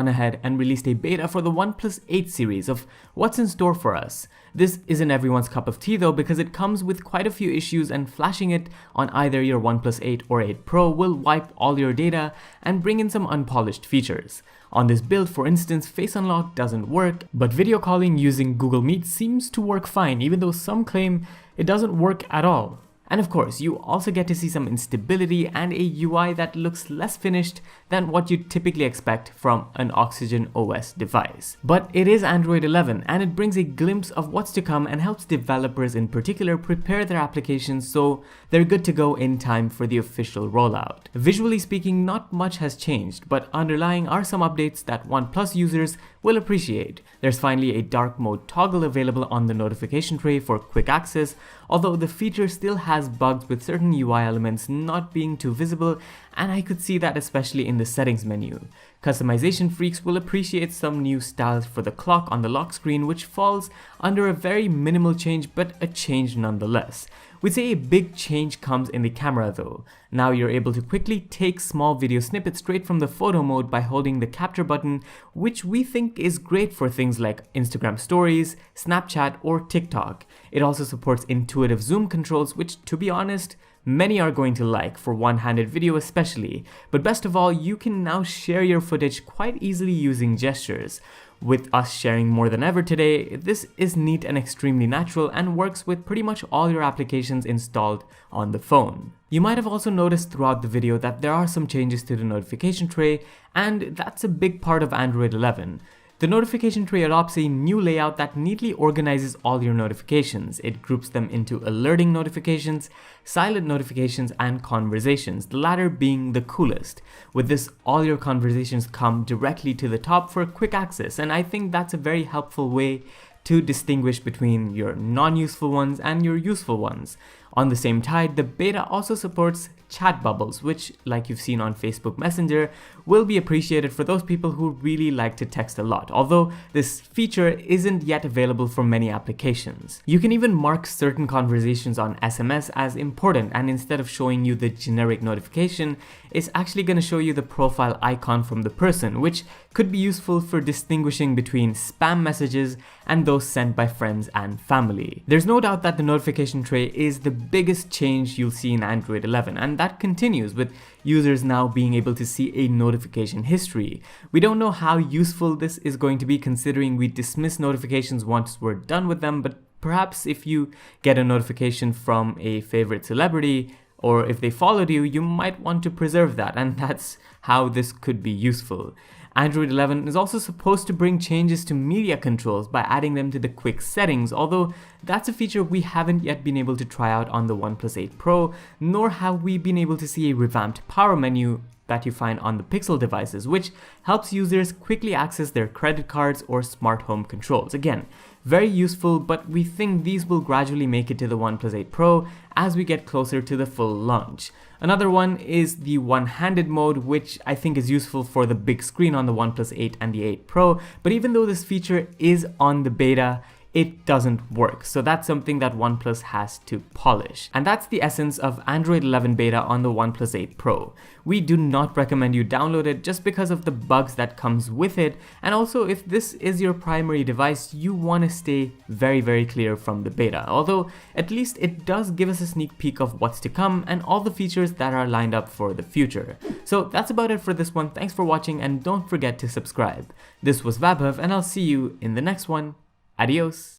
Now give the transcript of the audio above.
ahead and released a beta for the OnePlus 8 series of what's in store for us. This isn't everyone's cup of tea though, because it comes with quite a few issues, and flashing it on either your OnePlus 8 or 8 Pro will wipe all your data and bring in some unpolished features. On this build, for instance, Face Unlock doesn't work, but video calling using Google Meet seems to work fine, even though some claim it doesn't work at all. And of course, you also get to see some instability and a UI that looks less finished than what you'd typically expect from an Oxygen OS device. But it is Android 11, and it brings a glimpse of what's to come and helps developers in particular prepare their applications so they're good to go in time for the official rollout. Visually speaking, not much has changed, but underlying are some updates that OnePlus users will appreciate. There's finally a dark mode toggle available on the notification tray for quick access, although the feature still has bugs with certain UI elements not being too visible, and I could see that especially in the settings menu. Customization freaks will appreciate some new styles for the clock on the lock screen, which falls under a very minimal change, but a change nonetheless. We'd say a big change comes in the camera though. Now you're able to quickly take small video snippets straight from the photo mode by holding the capture button, which we think is great for things like Instagram stories, Snapchat, or TikTok. It also supports intuitive zoom controls, which, to be honest, many are going to like, for one-handed video especially. But best of all, you can now share your footage quite easily using gestures. With us sharing more than ever today, this is neat and extremely natural and works with pretty much all your applications installed on the phone. You might have also noticed throughout the video that there are some changes to the notification tray, and that's a big part of Android 11. The notification tray adopts a new layout that neatly organizes all your notifications. It groups them into alerting notifications, silent notifications, and conversations, the latter being the coolest. With this, all your conversations come directly to the top for quick access, and I think that's a very helpful way to distinguish between your non-useful ones and your useful ones. On the same tide, the beta also supports chat bubbles, which, like you've seen on Facebook Messenger, will be appreciated for those people who really like to text a lot, although this feature isn't yet available for many applications. You can even mark certain conversations on SMS as important, and instead of showing you the generic notification, it's actually going to show you the profile icon from the person, which could be useful for distinguishing between spam messages and those sent by friends and family. There's no doubt that the notification tray is the biggest change you'll see in Android 11, and that continues with users now being able to see a notification history. We don't know how useful this is going to be, considering we dismiss notifications once we're done with them, but perhaps if you get a notification from a favorite celebrity, or if they followed you, you might want to preserve that, and that's how this could be useful. Android 11 is also supposed to bring changes to media controls by adding them to the quick settings, although that's a feature we haven't yet been able to try out on the OnePlus 8 Pro, nor have we been able to see a revamped power menu that you find on the Pixel devices, which helps users quickly access their credit cards or smart home controls. Again, very useful, but we think these will gradually make it to the OnePlus 8 Pro as we get closer to the full launch. Another one is the one-handed mode, which I think is useful for the big screen on the OnePlus 8 and the 8 Pro, but even though this feature is on the beta, it doesn't work. So that's something that OnePlus has to polish. And that's the essence of Android 11 beta on the OnePlus 8 Pro. We do not recommend you download it just because of the bugs that comes with it. And also, if this is your primary device, you want to stay very clear from the beta. Although at least it does give us a sneak peek of what's to come and all the features that are lined up for the future. So that's about it for this one. Thanks for watching, and don't forget to subscribe. This was Vaibhav, and I'll see you in the next one. Adios.